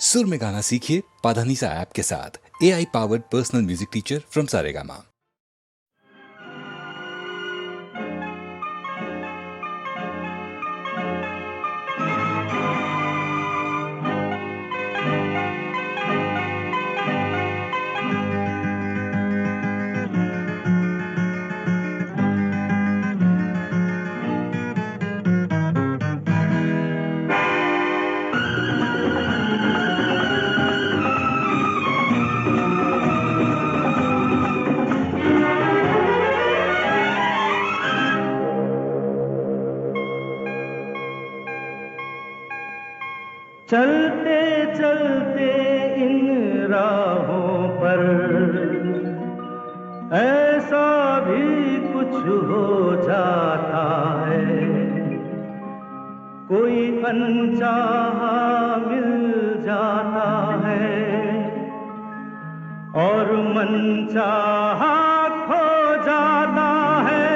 सुर में गाना सीखिए पाधानीसा ऐप के साथ। AI powered personal music teacher from Saregama. चलते चलते इन राहों पर ऐसा भी कुछ हो जाता है, कोई अनचाहा मिल जाता है और मनचाहा खो जाता है।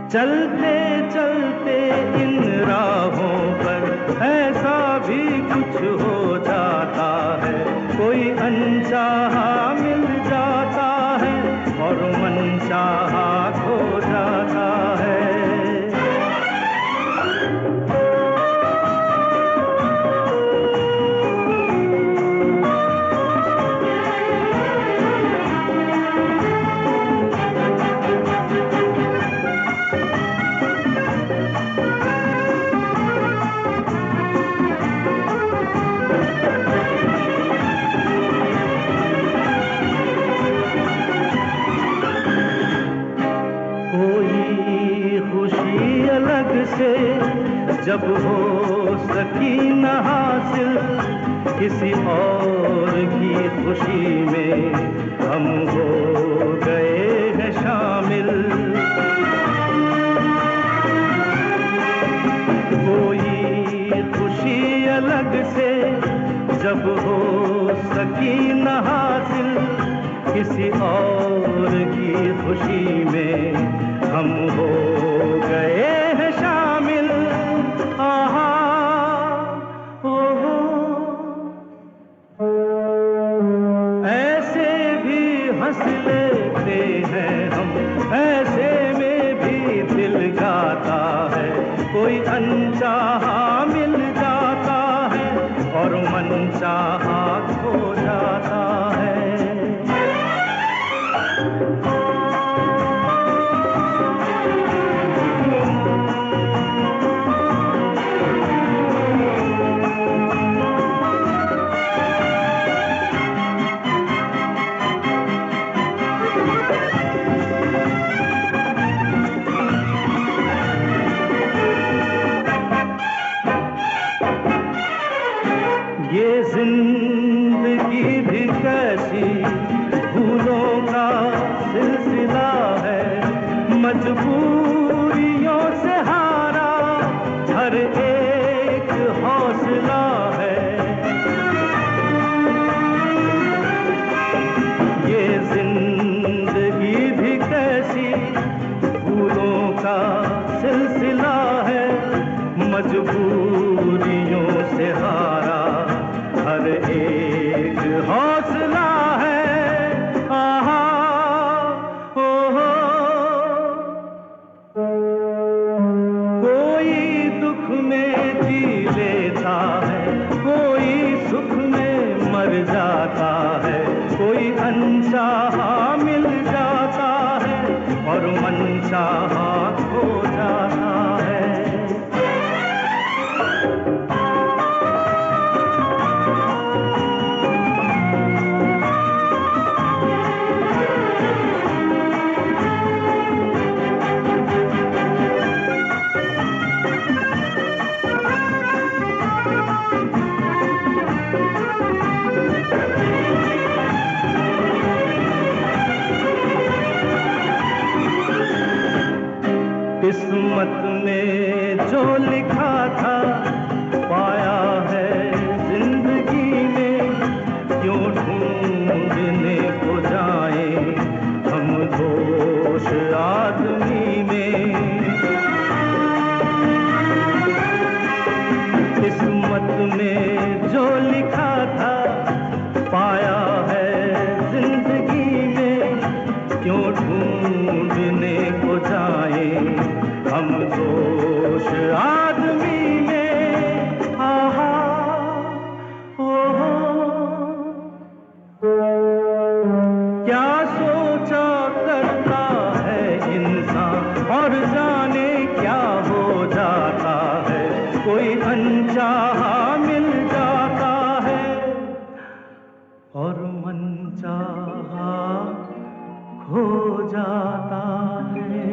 चलते चलते इन राहों पर ऐसा भी कुछ हो जाता है, कोई अनचाहा मिल जाता है और मनचाहा खो जाता है। से जब हो सकी न हासिल किसी और की खुशी में हम हो गए हैं शामिल। कोई खुशी अलग से जब हो सकी न हासिल किसी और की खुशी में हम हो गए हैं शामिल। आहा ओहो ऐसे भी हंस लेते हैं हम, ऐसे में भी दिल गाता है, कोई अनचाहा मिल जाता है और मनचाहा खो जाता है। ये जिंदगी भी कैसी भूलों का सिलसिला है, मजबूरियों से हारा हर एक हौसला है। ये जिंदगी भी कैसी भूलों का सिलसिला है, मजबूरियों से हारा हर एक हौसला है। आहा ओहो कोई दुख में जी लेता है, कोई सुख में मर जाता है, कोई अनचाहा मिल जाता है और मनचाहा खो जाता है। इस किस्मत में जो लिखा था पाया है जिंदगी में, क्यों ढूंढने को जाए हम दोष आदमी में। आहा ओहो क्या सोचा करता है इंसान और जाने क्या हो जाता है, कोई अनचाहा मिल जाता है और मनचाहा खो जाता है।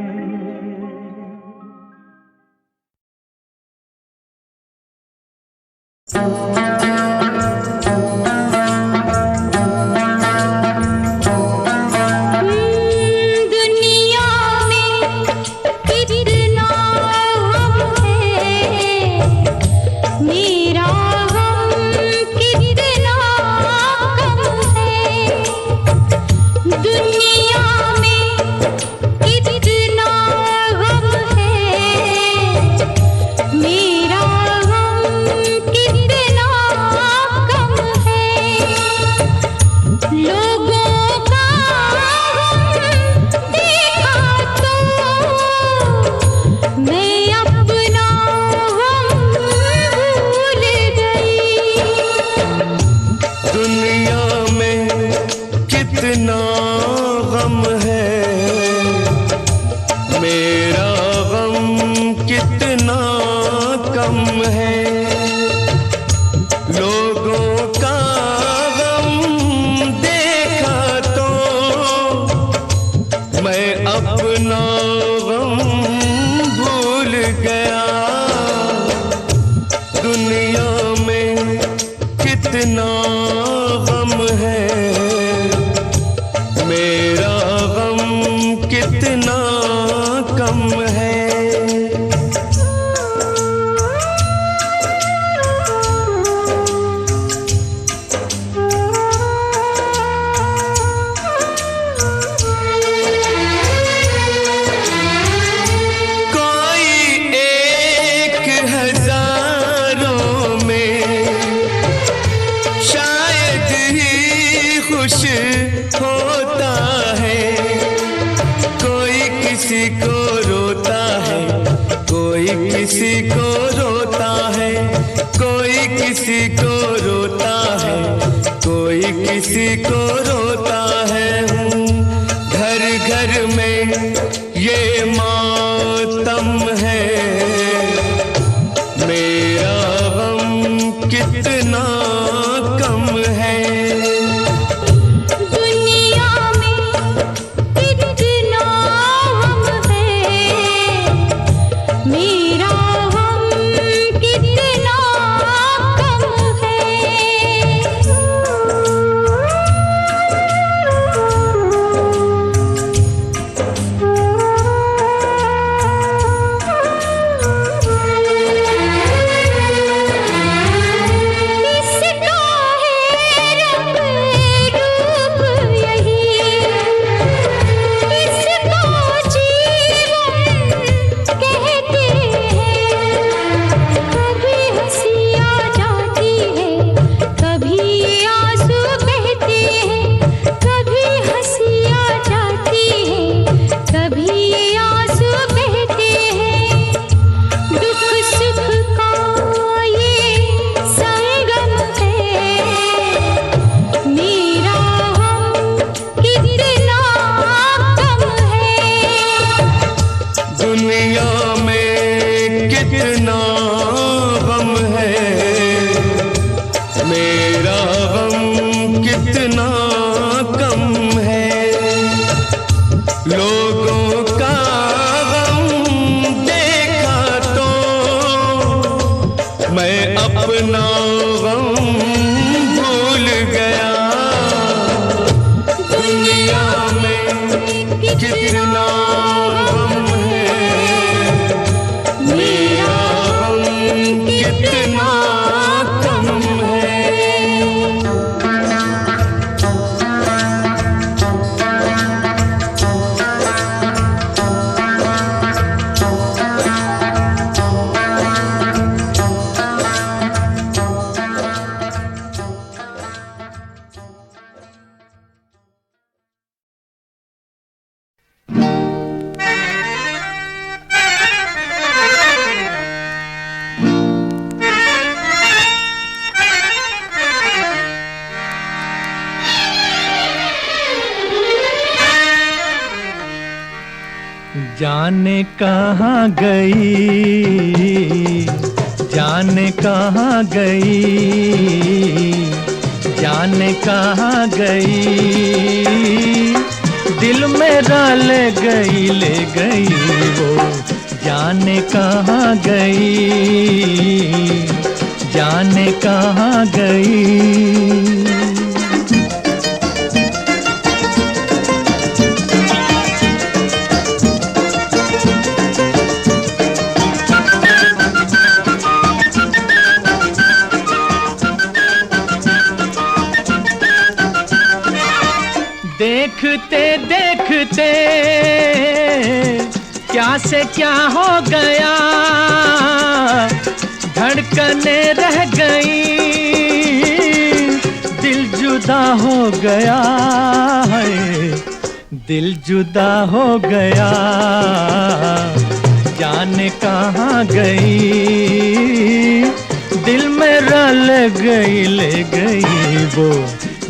जाने कहाँ गई, जाने कहाँ गई, जाने कहाँ गई, दिल मेरा ले गई वो, जाने कहाँ गई, जाने कहाँ गई। देखते देखते क्या से क्या हो गया, धड़कने रह गई, दिल जुदा हो गया है, दिल जुदा हो गया, जाने कहाँ गई, दिल मेरा ले गई वो,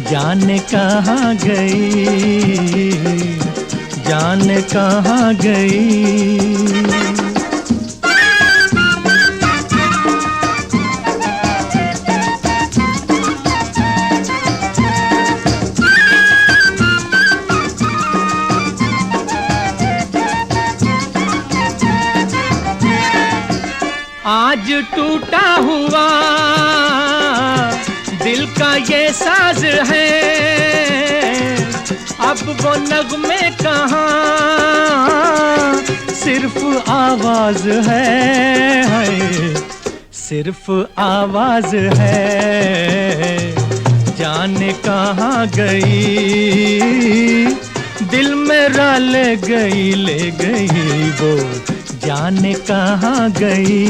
जाने कहाँ गई, जाने कहाँ गई। आज टूटा हुआ दिल का ये साज है, अब वो नगमे कहाँ, सिर्फ आवाज है, सिर्फ आवाज है, जाने कहाँ गई, दिल मेरा ले गई वो, जाने कहाँ गई,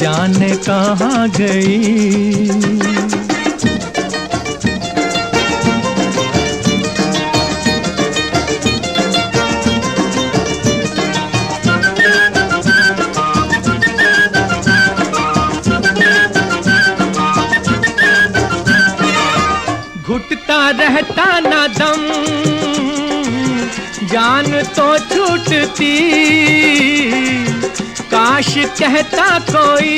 जाने कहाँ गई। घुटता रहता ना दम, जान तो छूटती, काश कहता कोई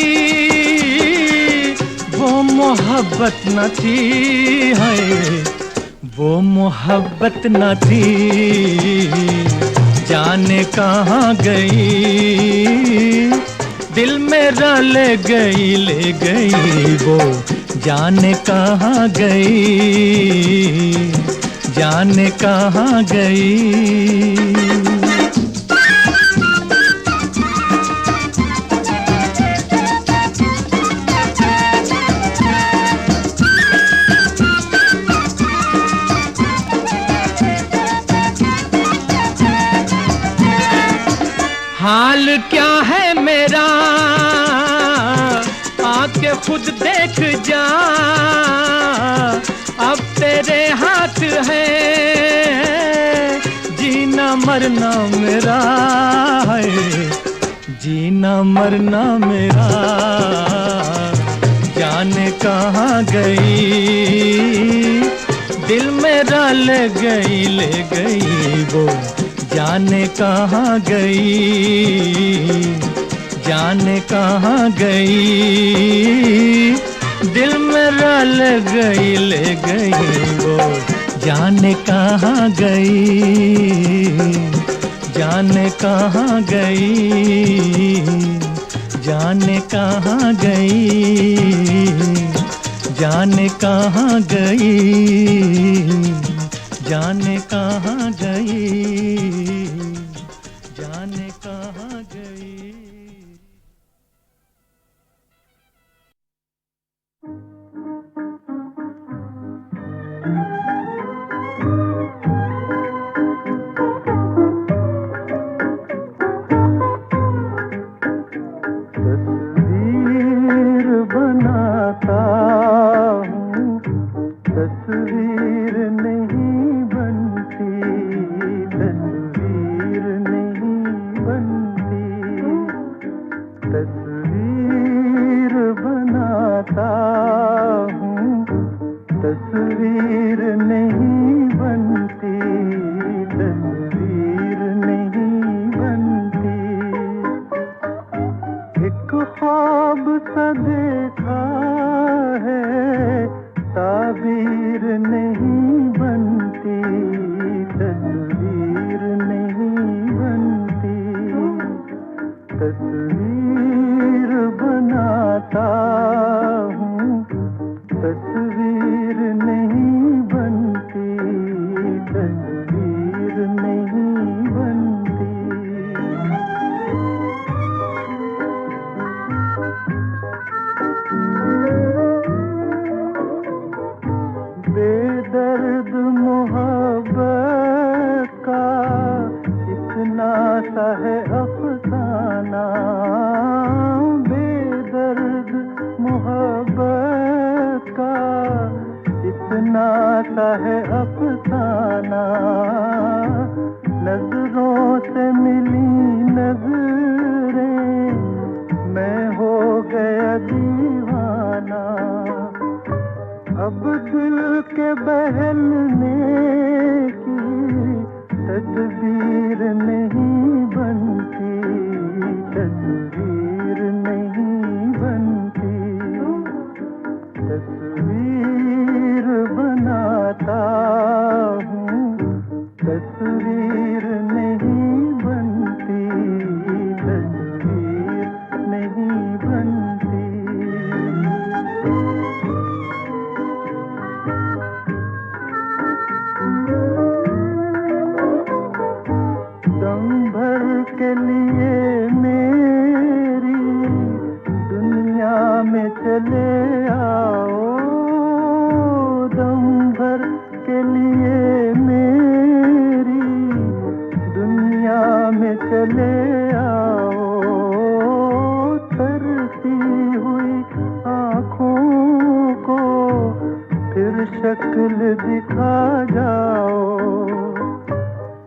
वो मोहब्बत न थी, है वो मोहब्बत न थी, जाने कहाँ गई, दिल मेरा ले गई वो, जाने कहाँ गई, जाने कहाँ गई। हाल क्या है मेरा आके खुद देख जा, अब तेरे हाथ है, जीना मरना मेरा है, जीना मरना मेरा, जाने कहाँ गई, दिल मेरा ले गई वो, जाने कहाँ गई, जाने कहाँ गई, दिल मेरा ले गई वो, जाने कहाँ गई, जाने कहाँ गई, जाने कहाँ गई, जाने कहाँ गई, जाने कहाँ गई, जाने कहाँ गई। तस्वीर बनाता हूँ, तस्वीर नहीं बनती, तस्वीर नहीं बनती, तस्वीर बनाता हूँ, तस्वीर नहीं बनती, तस्वीर नहीं सा देखा है, ताबीर नहीं बनती, तस्वीर नहीं बनती, तस्वीर बनाता हूँ, तस्वीर नहीं बनती, तस्वीर नहीं बनती। बेदर्द मोहब्बत का इतना सा है अफसाना, बेदर्द मोहब्बत का इतना सा है अफसाना। नजरों से मिली नजरें, मैं हो गया दीवाना। अब दिल के बहलने की तदबीर नहीं बनती, तस्वीर नहीं बनती, तस्वीर बनाता हूँ, तस्वीर नहीं बनती, तस्वीर नहीं बनती। दम भर के लिए मेरी दुनिया में चले आओ, दम भर के लिए मेरी दुनिया में चले आओ। तरसी हुई आँखों को फिर शक्ल दिखा जाओ।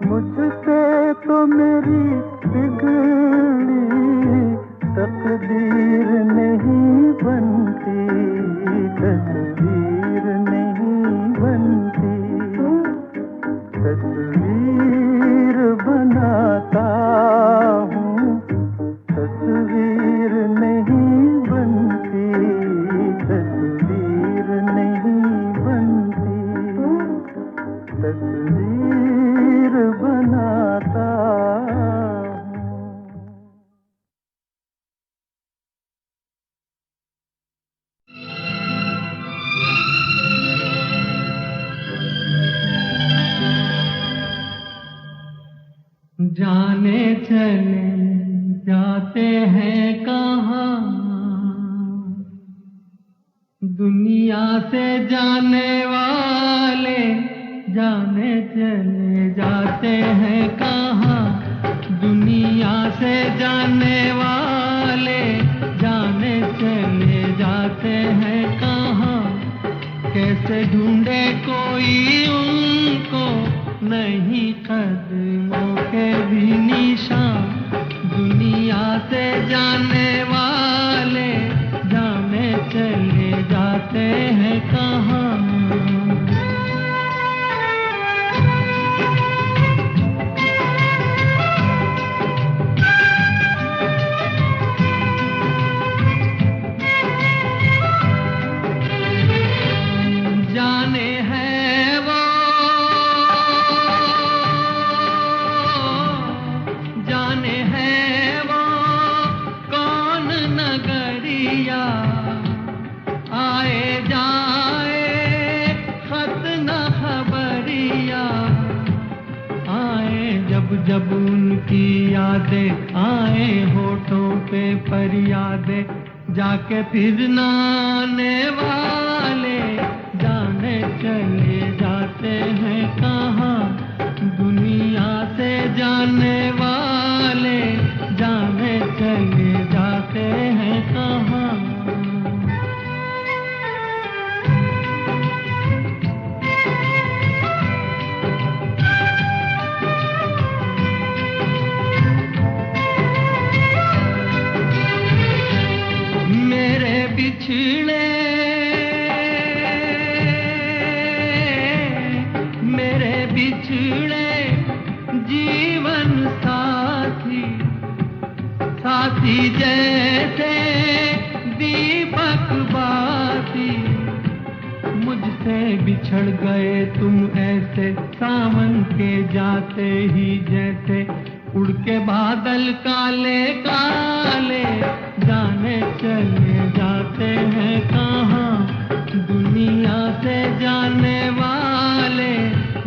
मुझसे तो मेरी बिगड़ी तकदीर नहीं बनती, तस्वीर नहीं बनती, तस्वीर बनाता हूँ, तस्वीर नहीं बनती, तस्वीर नहीं बनती, तस्वीर बनाता हूँ। जाने चले जाते हैं कहाँ, दुनिया से जाने वाले जाने चले जाते हैं कहाँ, दुनिया से जाने वाले जाने चले जाते हैं कहाँ। कैसे ढूंढे कोई उनको, नहीं कदमों के भी निशान। दुनिया से जाने वाले जाने चले जाते हैं कहाँ। जाने हैं वो, जाने हैं वो कौन नगरिया, आए जाए खत न खबरिया। आए जब जब उनकी यादें, आए होठों पे फरियादें, जाके फिर न आने वाले जाने चले जाते हैं कहाँ। दुनिया से जाने वाले जाने चले जाते हैं कहाँ। मेरे बिछड़े जीवन साथी, साथी जैसे दी बिछड़ गए तुम ऐसे सावन के जाते ही जैसे उड़ के बादल काले काले जाने चले जाते हैं कहाँ दुनिया से जाने वाले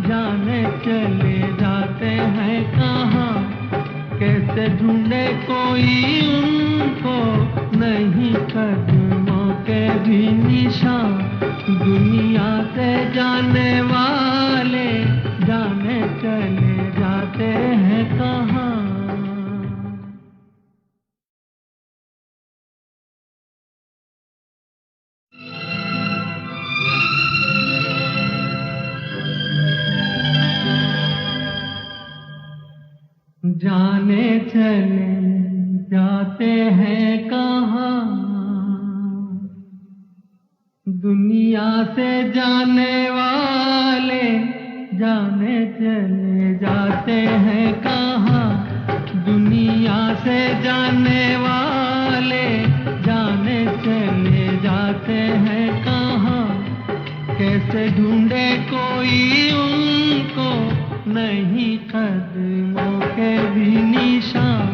जाने चले जाते हैं कहाँ कैसे ढूंढे कोई उनको नहीं कदमों के भी निशान दुनिया से जाने वाले जाने चले जाते हैं कहाँ। जाने चले जाते हैं कहाँ दुनिया से जाने वाले जाने चले जाते हैं कहाँ दुनिया से जाने वाले जाने चले जाते हैं कहाँ कैसे ढूंढे कोई उनको नहीं कदमों के भी निशान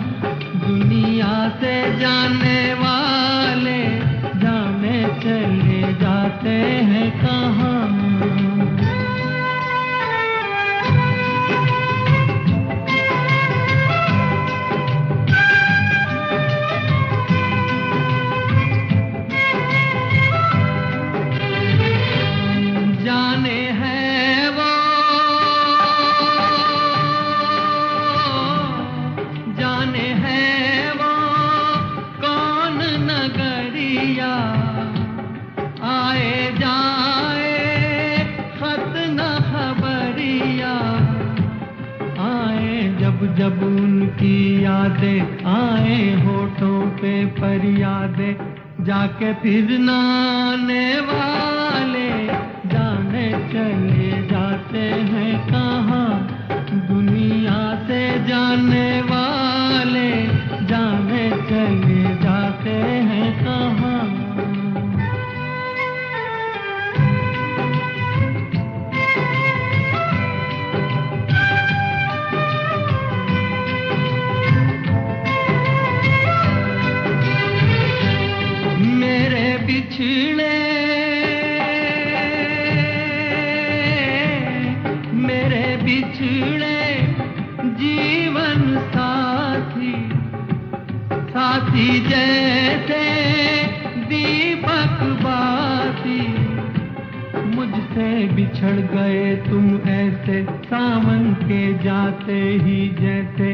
दुनिया से जाने वाले जाने चले जाते हैं कहाँ। जाने हैं वो जाने हैं वो कौन नगरिया आए जाए खत न खबरिया आए जब जब उनकी यादें आए होठों पे फरियादें जाके फिर न आने वाले जाने चले जाते हैं कहाँ दुनिया से जाने वाले जाने चले जाते हैं कहाँ। मेरे बिछड़े मेरे बिछड़े जीवन साथी साथी जैसे दीपक बाती मुझसे बिछड़ गए तुम ऐसे सावन के जाते ही जैसे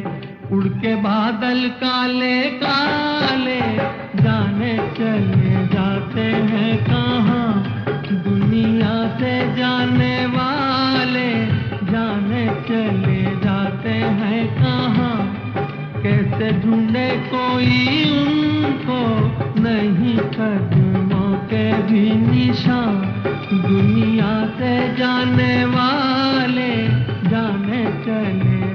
उड़ के बादल काले काले जाने चले जाते हैं कहाँ दुनिया से जाने वाले जाने चले जाते हैं कहाँ कैसे ढूंढे कोई उनको नहीं कदमों के भी निशान दुनिया से जाने वाले जाने चले